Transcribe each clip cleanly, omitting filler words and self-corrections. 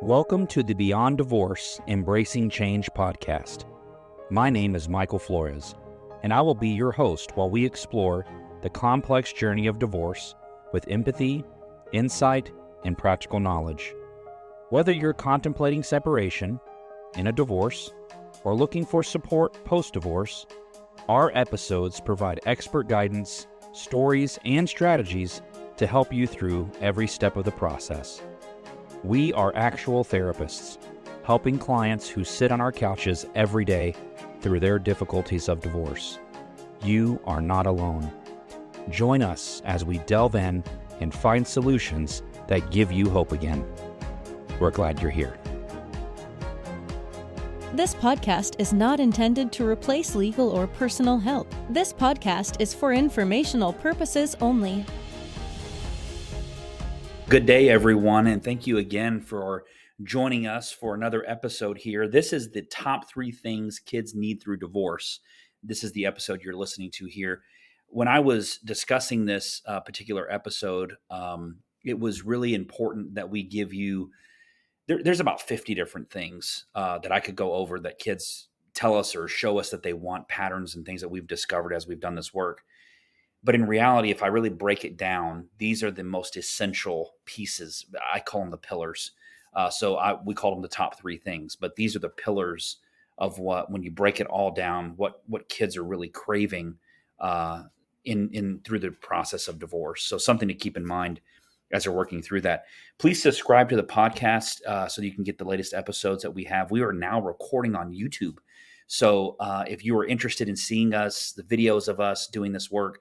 Welcome to the Beyond Divorce Embracing Change podcast. My name is Michael Flores, and I will be your host while we explore the complex journey of divorce with empathy, insight, and practical knowledge. Whether you're contemplating separation, in a divorce, or looking for support post-divorce, our episodes provide expert guidance, stories, and strategies to help you through every step of the process. We are actual therapists, helping clients who sit on our couches every day through their difficulties of divorce. You are not alone. Join us as we delve in and find solutions that give you hope again. We're glad you're here. This podcast is not intended to replace legal or personal help. This podcast is for informational purposes only. Good day, everyone, and thank you again for joining us for another episode here. This is the top 3 things kids need through divorce. This is the episode you're listening to here. When I was discussing this particular episode, it was really important that we give you, there's about 50 different things that I could go over that kids tell us or show us that they want, patterns and things that we've discovered as we've done this work. But in reality, if I really break it down, these are the most essential pieces. I call them the pillars. We call them the top 3 things. But these are the pillars of what, when you break it all down, what kids are really craving in through the process of divorce. So something to keep in mind as you're working through that. Please subscribe to the podcast so that you can get the latest episodes that we have. We are now recording on YouTube. So if you are interested in seeing us, the videos of us doing this work,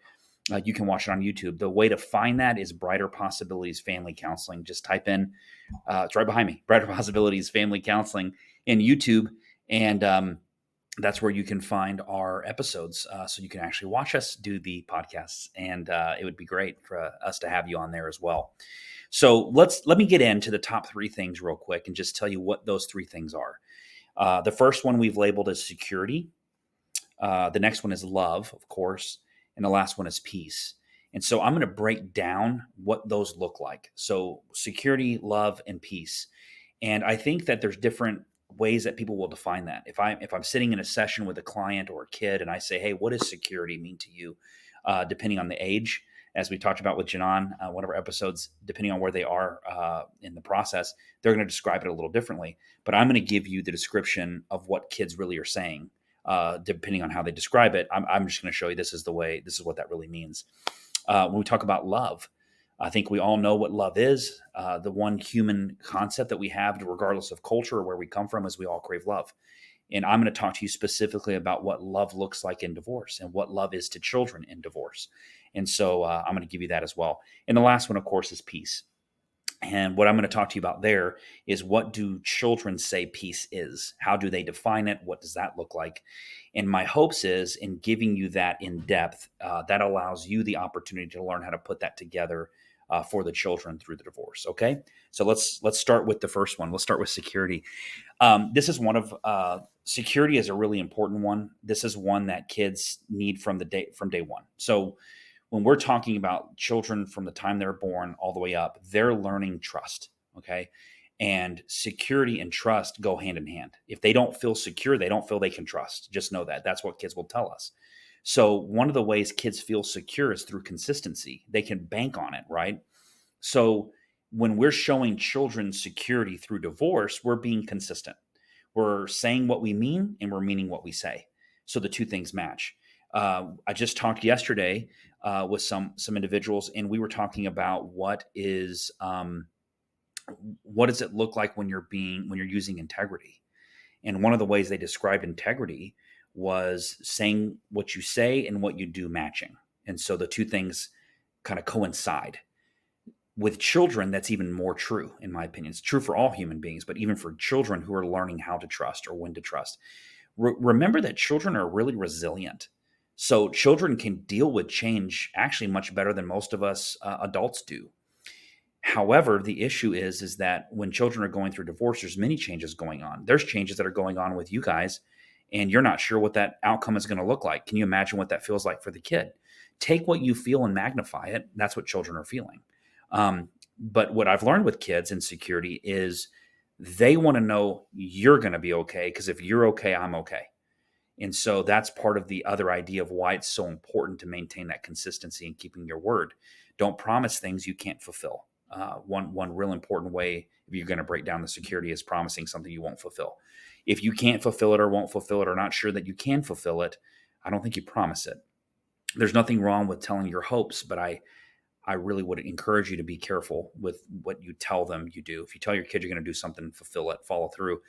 you can watch it on YouTube. The way to find that is Brighter Possibilities Family Counseling. Just type in, it's right behind me, Brighter Possibilities Family Counseling in YouTube. And that's where you can find our episodes. So you can actually watch us do the podcasts. And it would be great for us to have you on there as well. So let me get into the top 3 things real quick and just tell you what those 3 things are. The first one we've labeled as security. The next one is love, of course. And the last one is peace. And so I'm going to break down what those look like. So security, love, and peace. And I think that there's different ways that people will define that. If I'm sitting in a session with a client or a kid and I say, hey, what does security mean to you? Depending on the age, as we talked about with Janan, one of our episodes, depending on where they are in the process, they're going to describe it a little differently. But I'm going to give you the description of what kids really are saying. Depending on how they describe it, I'm just going to show you this is what that really means. When we talk about love, I think we all know what love is. The one human concept that we have, regardless of culture or where we come from, is we all crave love. And I'm going to talk to you specifically about what love looks like in divorce and what love is to children in divorce. And so I'm going to give you that as well. And the last one, of course, is peace. And what I'm going to talk to you about there is, what do children say peace is? How do they define it? What does that look like? And my hopes is, in giving you that in depth, that allows you the opportunity to learn how to put that together for the children through the divorce. Okay, so let's start with the first one. Let's start with security. This is one of security is a really important one. This is one that kids need from day one. So when we're talking about children from the time they're born all the way up, they're learning trust, okay? And security and trust go hand in hand. If they don't feel secure, they don't feel they can trust. Just know that. That's what kids will tell us. So one of the ways kids feel secure is through consistency. They can bank on it, right? So when we're showing children security through divorce, we're being consistent. We're saying what we mean and we're meaning what we say. So the 2 things match. I just talked yesterday with some individuals, and we were talking about what does it look like when you're using integrity. And one of the ways they described integrity was saying what you say and what you do matching. And so the 2 things kind of coincide. With children, that's even more true, in my opinion. It's true for all human beings, but even for children who are learning how to trust or when to trust. Remember that children are really resilient. So children can deal with change actually much better than most of us adults do. However, the issue is that when children are going through divorce, there's many changes going on. There's changes that are going on with you guys, and you're not sure what that outcome is going to look like. Can you imagine what that feels like for the kid? Take what you feel and magnify it. That's what children are feeling. But what I've learned with kids in security is they want to know you're going to be okay, because if you're okay, I'm okay. And so that's part of the other idea of why it's so important to maintain that consistency and keeping your word. Don't promise things you can't fulfill. One real important way, if you're going to break down the security, is promising something you won't fulfill. If you can't fulfill it or won't fulfill it or not sure that you can fulfill it, I don't think you promise it. There's nothing wrong with telling your hopes, but I really would encourage you to be careful with what you tell them you do. If you tell your kid you're going to do something, fulfill it, follow through.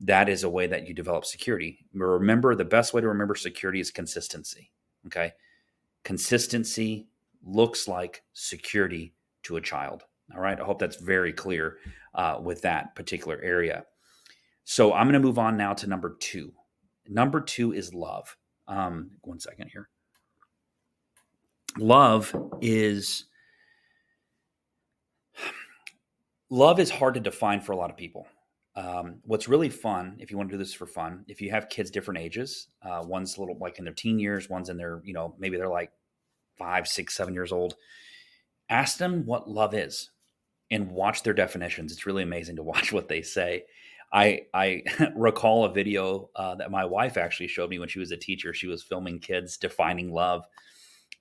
That is a way that you develop security. Remember, the best way to remember security is consistency. Okay. Consistency looks like security to a child. All right. I hope that's very clear with that particular area. So I'm going to move on now to number 2. Number 2 is love. One second here. Love is hard to define for a lot of people. What's really fun, if you want to do this for fun, if you have kids different ages, one's a little like in their teen years, one's in their, maybe they're like 5, 6, 7 years old. Ask them what love is and watch their definitions. It's really amazing to watch what they say. I recall a video that my wife actually showed me when she was a teacher. She was filming kids defining love.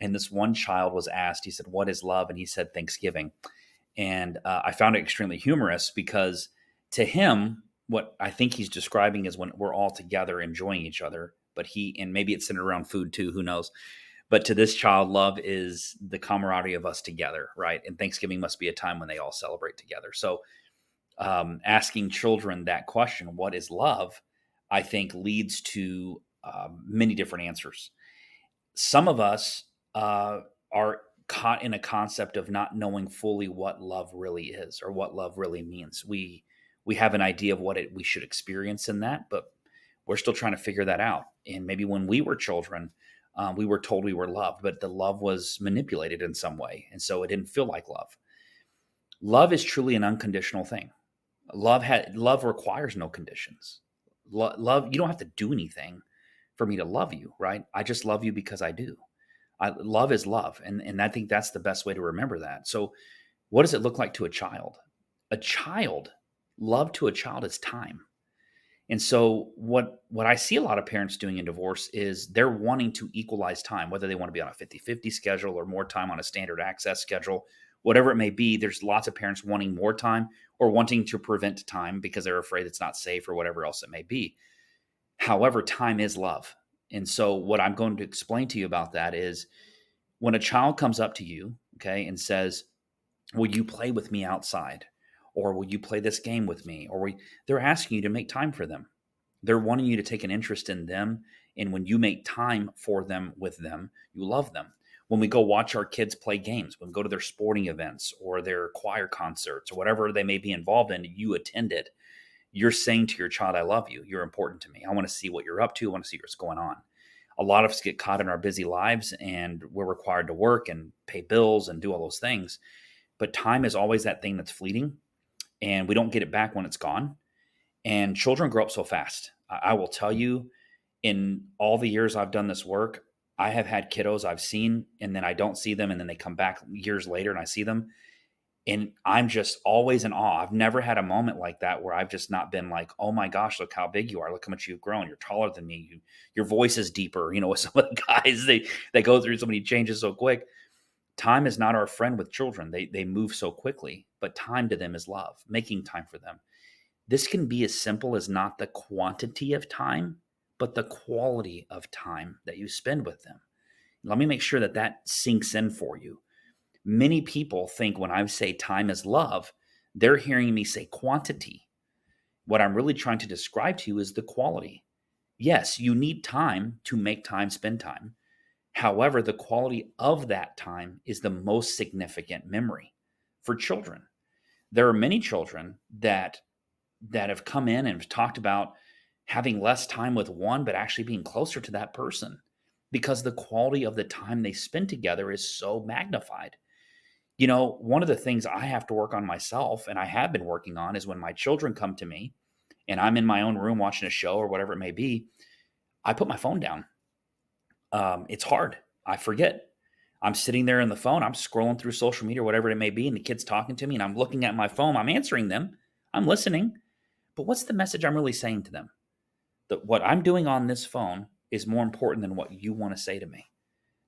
And this one child was asked, he said, "What is love?" And he said, "Thanksgiving." And I found it extremely humorous because to him, what I think he's describing is when we're all together enjoying each other. But and maybe it's centered around food too, who knows? But to this child, love is the camaraderie of us together, right? And Thanksgiving must be a time when they all celebrate together. So asking children that question, what is love, I think leads to many different answers. Some of us are caught in a concept of not knowing fully what love really is or what love really means. We have an idea of what we should experience in that, but we're still trying to figure that out. And maybe when we were children, we were told we were loved, but the love was manipulated in some way, and so it didn't feel like love. Love is truly an unconditional thing. Love requires no conditions. Love, you don't have to do anything for me to love you, right? I just love you because I do. Love is love. And I think that's the best way to remember that. So what does it look like to a child? Love to a child is time. And so what I see a lot of parents doing in divorce is they're wanting to equalize time, whether they want to be on a 50-50 schedule or more time on a standard access schedule, whatever it may be. There's lots of parents wanting more time or wanting to prevent time because they're afraid it's not safe or whatever else it may be. However, time is love. And so what I'm going to explain to you about that is when a child comes up to you, okay, and says, "Will you play with me outside?" Or "Will you play this game with me?" Or they're asking you to make time for them. They're wanting you to take an interest in them. And when you make time for them with them, you love them. When we go watch our kids play games, when we go to their sporting events or their choir concerts or whatever they may be involved in, you attend it. You're saying to your child, "I love you. You're important to me. I want to see what you're up to. I want to see what's going on." A lot of us get caught in our busy lives and we're required to work and pay bills and do all those things. But time is always that thing that's fleeting and we don't get it back when it's gone. And children grow up so fast. I will tell you, in all the years I've done this work, I have had kiddos I've seen and then I don't see them. And then they come back years later and I see them. And I'm just always in awe. I've never had a moment like that where I've just not been like, "Oh my gosh, look how big you are. Look how much you've grown. You're taller than me. Your voice is deeper." With some of the guys, they go through so many changes so quick. Time is not our friend with children. They move so quickly, but time to them is love, making time for them. This can be as simple as not the quantity of time, but the quality of time that you spend with them. Let me make sure that sinks in for you. Many people think when I say time is love, they're hearing me say quantity. What I'm really trying to describe to you is the quality. Yes, you need time to make time, spend time. However, the quality of that time is the most significant memory for children. There are many children that have come in and have talked about having less time with one, but actually being closer to that person because the quality of the time they spend together is so magnified. One of the things I have to work on myself, and I have been working on, is when my children come to me and I'm in my own room watching a show or whatever it may be, I put my phone down. It's hard. I forget. I'm sitting there in the phone, I'm scrolling through social media, whatever it may be, and the kid's talking to me, and I'm looking at my phone, I'm answering them, I'm listening, but what's the message I'm really saying to them? That what I'm doing on this phone is more important than what you want to say to me.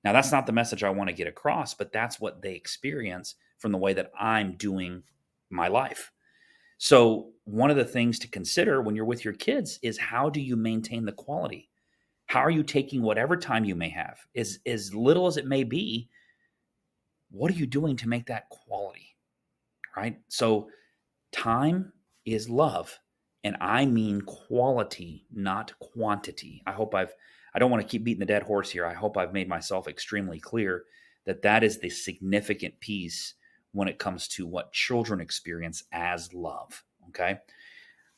Now, that's not the message I want to get across, but that's what they experience from the way that I'm doing my life. So, one of the things to consider when you're with your kids is how do you maintain the quality? How are you taking whatever time you may have, as little as it may be? What are you doing to make that quality? Right? So, time is love. And I mean quality, not quantity. I don't want to keep beating the dead horse here. I hope I've made myself extremely clear that that is the significant piece when it comes to what children experience as love. Okay.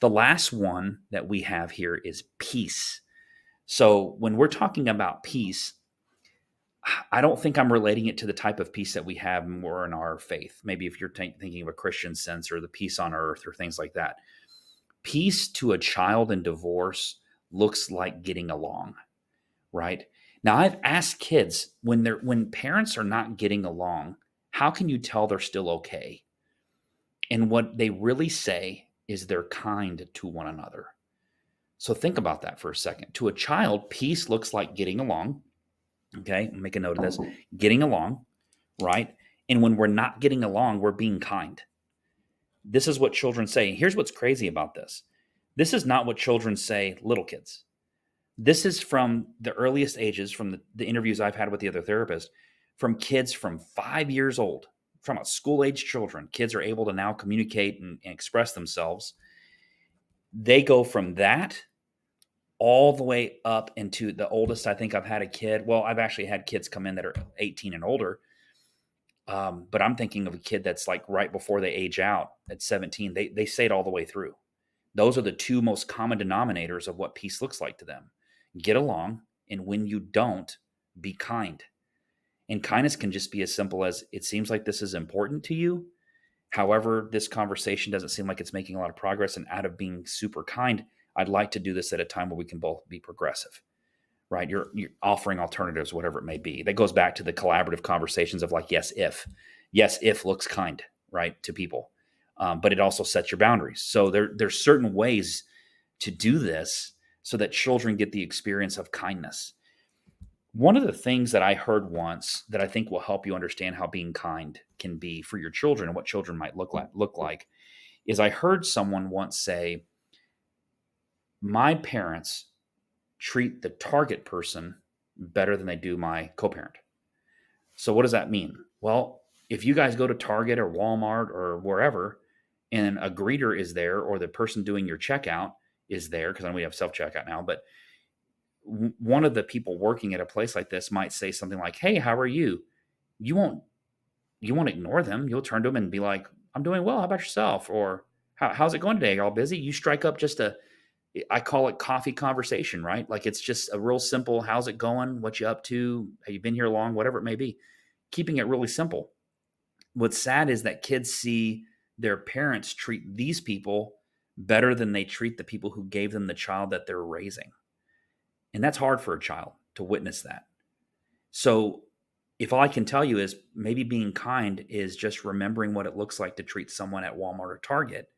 The last one that we have here is peace. So when we're talking about peace, I don't think I'm relating it to the type of peace that we have more in our faith. Maybe if you're thinking of a Christian sense or the peace on earth or things like that. Peace to a child in divorce looks like getting along, right? Now I've asked kids when parents are not getting along, how can you tell they're still okay? And what they really say is they're kind to one another. So think about that for a second. To a child, peace looks like getting along. Okay, make a note of this. Getting along, right? And when we're not getting along, we're being kind. This is what children say. Here's what's crazy about this. This is not what children say, little kids. This is from the earliest ages, from the interviews I've had with the other therapists, from kids from 5 years old, from a school age children. Kids are able to now communicate and express themselves. They go from that all the way up into the oldest. I think I've had a kid. Well, I've actually had kids come in that are 18 and older. But I'm thinking of a kid that's like right before they age out at 17. They say it all the way through. Those are the two most common denominators of what peace looks like to them. Get along, and when you don't, be kind. And kindness can just be as simple as it seems like this is important to you. However, this conversation doesn't seem like it's making a lot of progress. And out of being super kind, I'd like to do this at a time where we can both be progressive, right? You're offering alternatives, whatever it may be. That goes back to the collaborative conversations of like, yes, if looks kind, right, to people. But it also sets your boundaries. So there's certain ways to do this so that children get the experience of kindness. One of the things that I heard once that I think will help you understand how being kind can be for your children and what children might look like is I heard someone once say, my parents treat the target person better than they do my co-parent. So what does that mean? Well, if you guys go to Target or Walmart or wherever and a greeter is there or the person doing your checkout is there, because I know we have self-checkout now, but one of the people working at a place like this might say something like, hey, how are you? You won't ignore them. You'll turn to them and be like, I'm doing well. How about yourself? Or how's it going today? You're all busy? You strike up I call it coffee conversation, right? Like it's just a real simple, how's it going? What you up to? Have you been here long? Whatever it may be. Keeping it really simple. What's sad is that kids see their parents treat these people better than they treat the people who gave them the child that they're raising. And that's hard for a child to witness that. So if all I can tell you is maybe being kind is just remembering what it looks like to treat someone at Walmart or Target,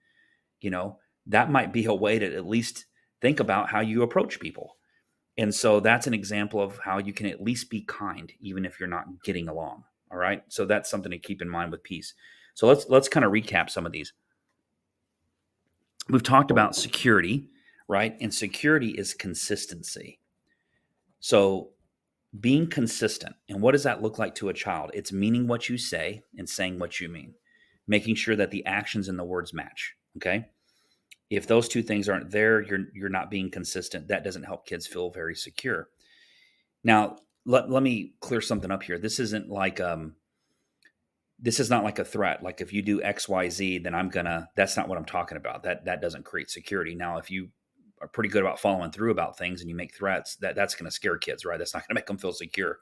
that might be a way to at least think about how you approach people. And so that's an example of how you can at least be kind, even if you're not getting along. All right. So that's something to keep in mind with peace. So let's kind of recap some of these. We've talked about security, right? And security is consistency. So being consistent, and what does that look like to a child? It's meaning what you say and saying what you mean, making sure that the actions and the words match. Okay. If those two things aren't there, you're not being consistent. That doesn't help kids feel very secure. Now, let me clear something up here. This isn't like this is not like a threat. Like if you do X, Y, Z, then that's not what I'm talking about. That doesn't create security. Now, if you are pretty good about following through about things and you make threats, that's going to scare kids, right? That's not going to make them feel secure.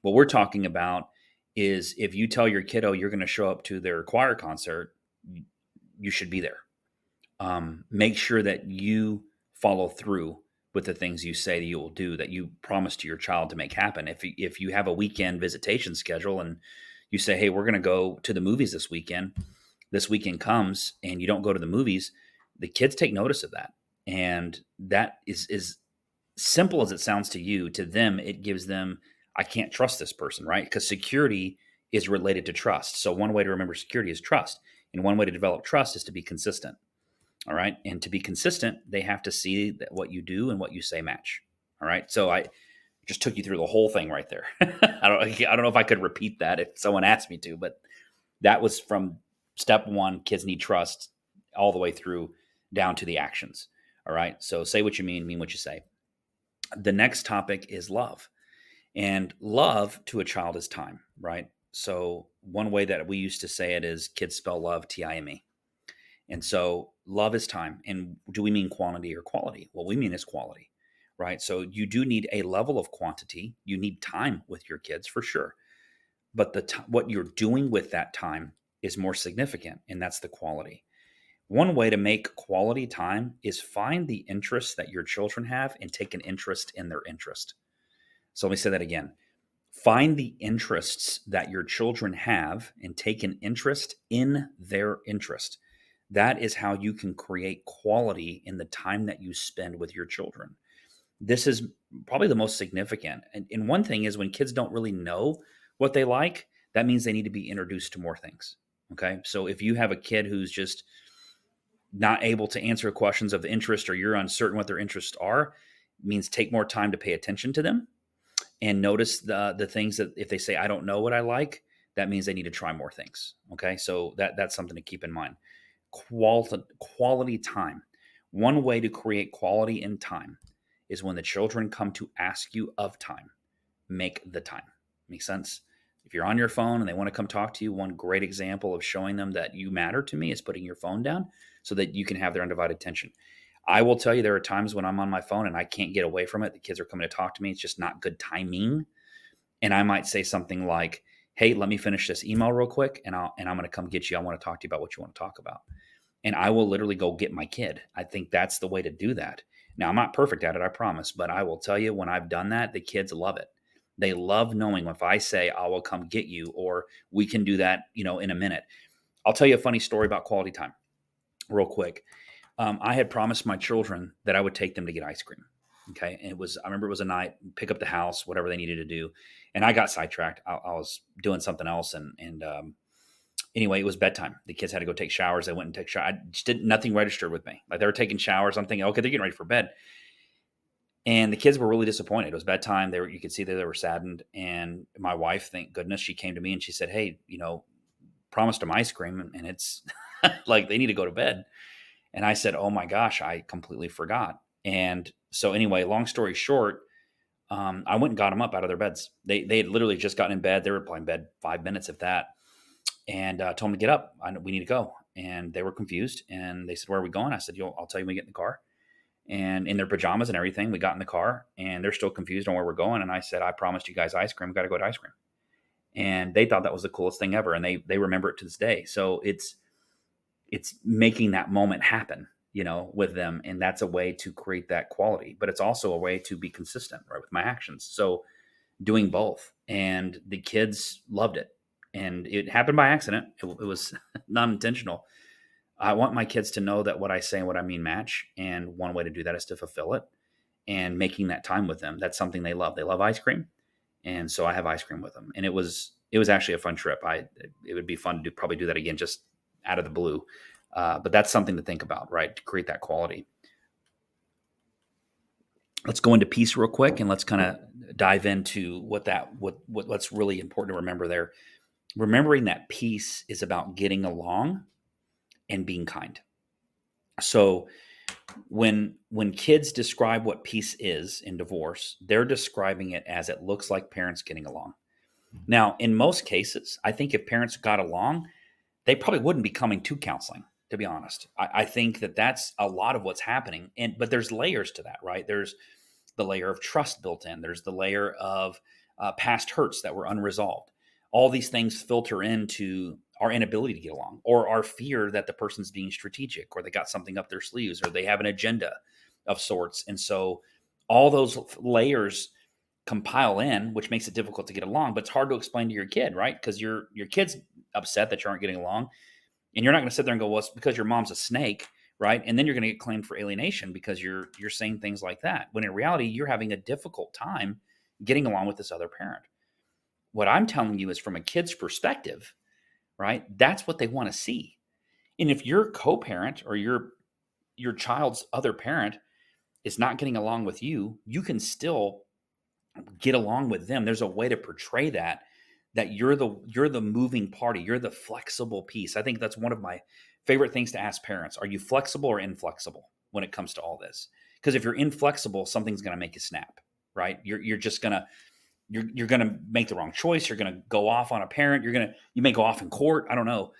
What we're talking about is if you tell your kiddo you're going to show up to their choir concert, you should be there. Make sure that you follow through with the things you say that you will do, that you promise to your child to make happen. If you have a weekend visitation schedule and you say, hey, we're going to go to the movies this weekend comes and you don't go to the movies, the kids take notice of that. And that is simple as it sounds to you, to them, it gives them, I can't trust this person, right? Because security is related to trust. So one way to remember security is trust. And one way to develop trust is to be consistent. All right. And to be consistent, they have to see that what you do and what you say match. All right. So I just took you through the whole thing right there. I don't know if I could repeat that if someone asked me to, but that was from step one, kids need trust, all the way through down to the actions. All right. So say what you mean what you say. The next topic is love. And love to a child is time, right? So one way that we used to say it is kids spell love Time. And so love is time. And do we mean quantity or quality? What we mean is quality, right? So you do need a level of quantity. You need time with your kids for sure. But what you're doing with that time is more significant, and that's the quality. One way to make quality time is find the interests that your children have and take an interest in their interest. So let me say that again. Find the interests that your children have and take an interest in their interest. That is how you can create quality in the time that you spend with your children. This is probably the most significant. And one thing is when kids don't really know what they like, that means they need to be introduced to more things. Okay. So if you have a kid who's just not able to answer questions of interest, or you're uncertain what their interests are, it means take more time to pay attention to them and notice the things that if they say, I don't know what I like, that means they need to try more things. Okay. So that's something to keep in mind. Quality time. One way to create quality in time is when the children come to ask you of time, make the time. Make sense? If you're on your phone and they want to come talk to you, one great example of showing them that you matter to me is putting your phone down so that you can have their undivided attention. I will tell you, there are times when I'm on my phone and I can't get away from it. The kids are coming to talk to me. It's just not good timing. And I might say something like, hey, let me finish this email real quick and I'm going to come get you. I want to talk to you about what you want to talk about. And I will literally go get my kid. I think that's the way to do that. Now, I'm not perfect at it, I promise, but I will tell you, when I've done that, the kids love it. They love knowing if I say, I will come get you, or we can do that, in a minute. I'll tell you a funny story about quality time real quick. I had promised my children that I would take them to get ice cream. Okay. And I remember it was a night, pick up the house, whatever they needed to do. And I got sidetracked. I was doing something else. And anyway, it was bedtime. The kids had to go take showers. They went and took showers. Nothing registered with me. Like, they were taking showers. I'm thinking, okay, they're getting ready for bed. And the kids were really disappointed. It was bedtime. You could see that they were saddened. And my wife, thank goodness, she came to me and she said, hey, promised them ice cream and it's like they need to go to bed. And I said, oh my gosh, I completely forgot. And so anyway, long story short, I went and got them up out of their beds. They had literally just gotten in bed. They were probably in bed 5 minutes, if that, and told them to get up. We need to go. And they were confused. And they said, where are we going? I said, I'll tell you when we get in the car. And in their pajamas and everything, we got in the car and they're still confused on where we're going. And I said, I promised you guys ice cream. We got to go to ice cream. And they thought that was the coolest thing ever. And they remember it to this day. So it's making that moment happen, with them. And that's a way to create that quality, but it's also a way to be consistent, right, with my actions. So doing both, and the kids loved it, and it happened by accident. It was not intentional. I want my kids to know that what I say and what I mean match. And one way to do that is to fulfill it and making that time with them. That's something they love. They love ice cream. And so I have ice cream with them. And it was actually a fun trip. It would be fun to probably do that again, just out of the blue. But that's something to think about, right? To create that quality. Let's go into peace real quick and let's kind of dive into what's really important to remember there. Remembering that peace is about getting along and being kind. So when kids describe what peace is in divorce, they're describing it as it looks like parents getting along. Now, in most cases, I think if parents got along, they probably wouldn't be coming to counseling, to be honest. I think that's a lot of what's happening. But there's layers to that, right? There's the layer of trust built in. There's the layer of past hurts that were unresolved. All these things filter into our inability to get along, or our fear that the person's being strategic, or they got something up their sleeves, or they have an agenda of sorts. And so All those layers compile in, which makes it difficult to get along, but it's hard to explain to your kid, right? Because your kid's upset that you aren't getting along, and you're not going to sit there and go, well, it's because your mom's a snake, right? And then you're going to get claimed for alienation because you're saying things like that, when in reality you're having a difficult time getting along with this other parent. What I'm telling you is, from a kid's perspective, right? That's what they want to see. And if your co-parent or your child's other parent is not getting along with you, you can still get along with them. There's a way to portray that you're the moving party, you're the flexible piece. I think that's one of my favorite things to ask parents. Are you flexible or inflexible when it comes to all this? Because if you're inflexible, something's going to make you snap, right? You're just going to you're going to make the wrong choice. You're going to go off on a parent. You may go off in court. I don't know,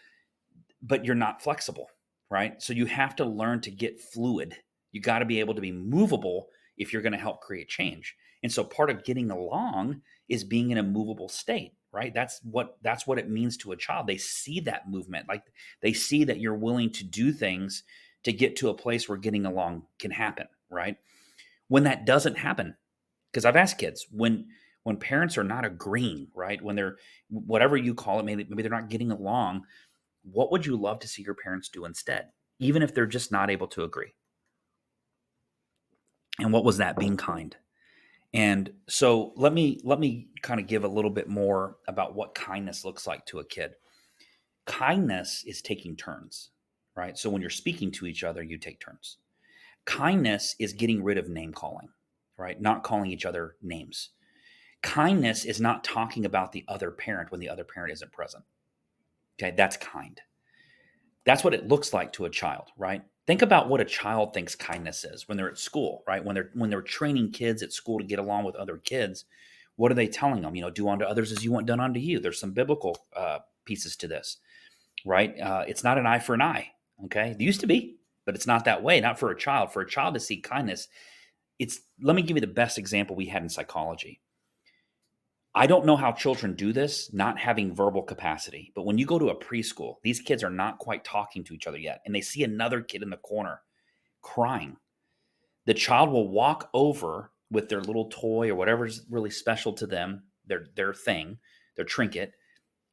but you're not flexible, right? So you have to learn to get fluid. You got to be able to be movable if you're going to help create change. And so part of getting along is being in a movable state, right? That's what it means to a child. They see that movement. Like, they see that you're willing to do things to get to a place where getting along can happen, right? When that doesn't happen, because I've asked kids, when parents are not agreeing, right? When they're, whatever you call it, maybe they're not getting along, what would you love to see your parents do instead, even if they're just not able to agree? And what was that? Being kind. And so let me kind of give a little bit more about what kindness looks like to a kid. Kindness is taking turns, right? So when you're speaking to each other, you take turns. Kindness is getting rid of name calling, right? Not calling each other names. Kindness is not talking about the other parent when the other parent isn't present. Okay, that's kind. That's what it looks like to a child, right? Think about what a child thinks kindness is when they're at school, right? When they're training kids at school to get along with other kids, what are they telling them? Do unto others as you want done unto you. There's some biblical pieces to this, right? It's not an eye for an eye. Okay, it used to be, but it's not that way. Not for a child. For a child to see kindness, it's. Let me give you the best example we had in psychology. I don't know how children do this, not having verbal capacity. But when you go to a preschool, these kids are not quite talking to each other yet, and they see another kid in the corner crying. The child will walk over with their little toy or whatever's really special to them, their thing, their trinket,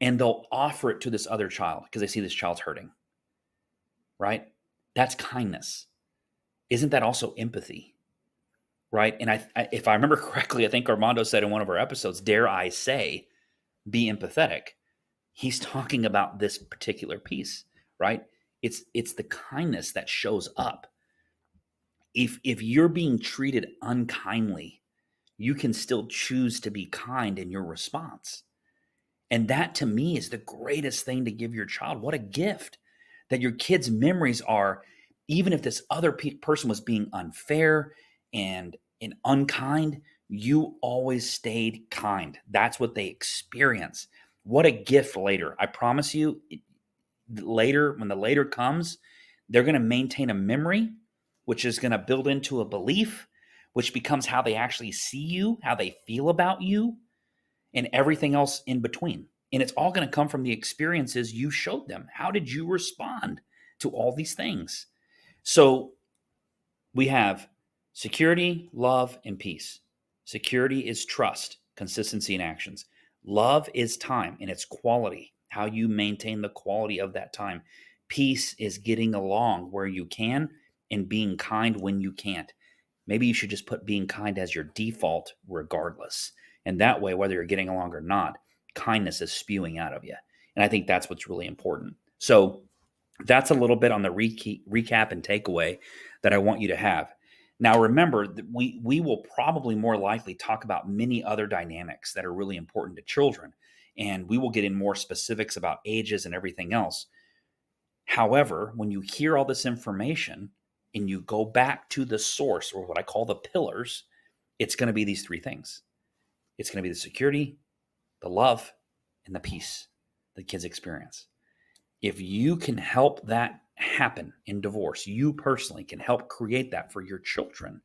and they'll offer it to this other child because they see this child's hurting. Right? That's kindness. Isn't that also empathy? Right? And if I remember correctly, I think Armando said in one of our episodes, dare I say, be empathetic. He's talking about this particular piece, right? It's the kindness that shows up. If you're being treated unkindly, you can still choose to be kind in your response. And that, to me, is the greatest thing to give your child. What a gift that your kids' memories are, even if this other person was being unfair and unkind, you always stayed kind. That's what they experience. What a gift later. I promise you, later, when the later comes, they're going to maintain a memory, which is going to build into a belief, which becomes how they actually see you, how they feel about you, and everything else in between. And it's all going to come from the experiences you showed them. How did you respond to all these things? So we have security, love, and peace. Security is trust, consistency in actions. Love is time and its quality, how you maintain the quality of that time. Peace is getting along where you can and being kind when you can't. Maybe you should just put being kind as your default regardless. And that way, whether you're getting along or not, kindness is spewing out of you. And I think that's what's really important. So that's a little bit on the recap and takeaway that I want you to have. Now, remember that we will probably more likely talk about many other dynamics that are really important to children, and we will get in more specifics about ages and everything else. However, when you hear all this information and you go back to the source, or what I call the pillars, it's going to be these three things. It's going to be the security, the love, and the peace the kids experience. If you can help that happen in divorce, you personally can help create that for your children.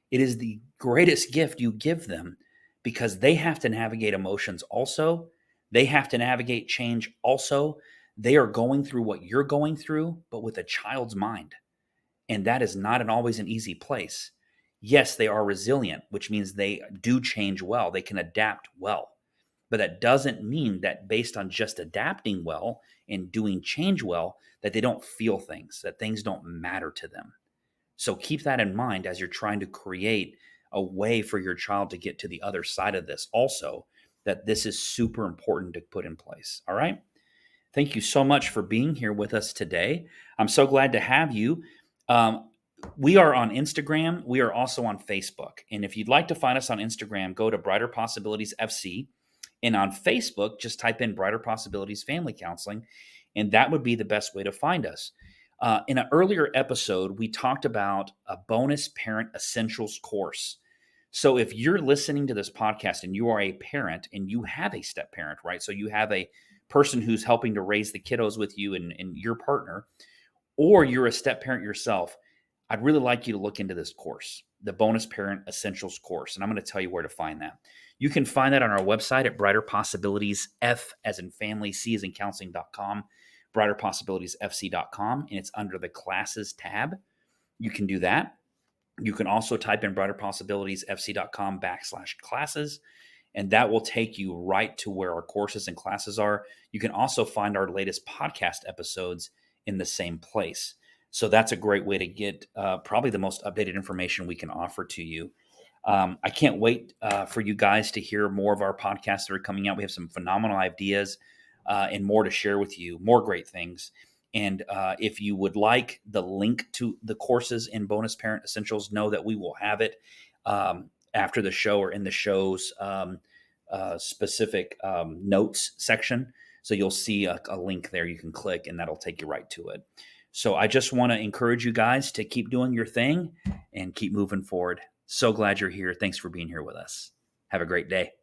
It is the greatest gift you give them, because they have to navigate emotions also. They have to navigate change also. They are going through what you're going through, but with a child's mind. And that is not always an easy place. Yes, they are resilient, which means they do change well. They can adapt well. But that doesn't mean that based on just adapting well and doing change well, that they don't feel things, that things don't matter to them. So keep that in mind as you're trying to create a way for your child to get to the other side of this. Also, that this is super important to put in place. All right. Thank you so much for being here with us today. I'm so glad to have you. Um, we are on Instagram. We are also on Facebook. And if you'd like to find us on Instagram, go to Brighter Possibilities FC. And on Facebook, just type in Brighter Possibilities Family Counseling, and that would be the best way to find us. In an earlier episode, we talked about a bonus parent essentials course. So if you're listening to this podcast and you are a parent and you have a step parent, right? So you have a person who's helping to raise the kiddos with you and your partner, or you're a step parent yourself, I'd really like you to look into this course, the Bonus Parent Essentials course. And I'm going to tell you where to find that. You can find that on our website at Brighter Possibilities, F as in family, C as in counseling.com, brighterpossibilitiesfc.com, and it's under the classes tab. You can do that. You can also type in brighterpossibilitiesfc.com/classes, and that will take you right to where our courses and classes are. You can also find our latest podcast episodes in the same place. So that's a great way to get probably the most updated information we can offer to you. I can't wait for you guys to hear more of our podcasts that are coming out. We have some phenomenal ideas and more to share with you, more great things. And if you would like the link to the courses in Bonus Parent Essentials, know that we will have it after the show or in the show's specific notes section. So you'll see a link there you can click, and that'll take you right to it. So I just want to encourage you guys to keep doing your thing and keep moving forward. So glad you're here. Thanks for being here with us. Have a great day.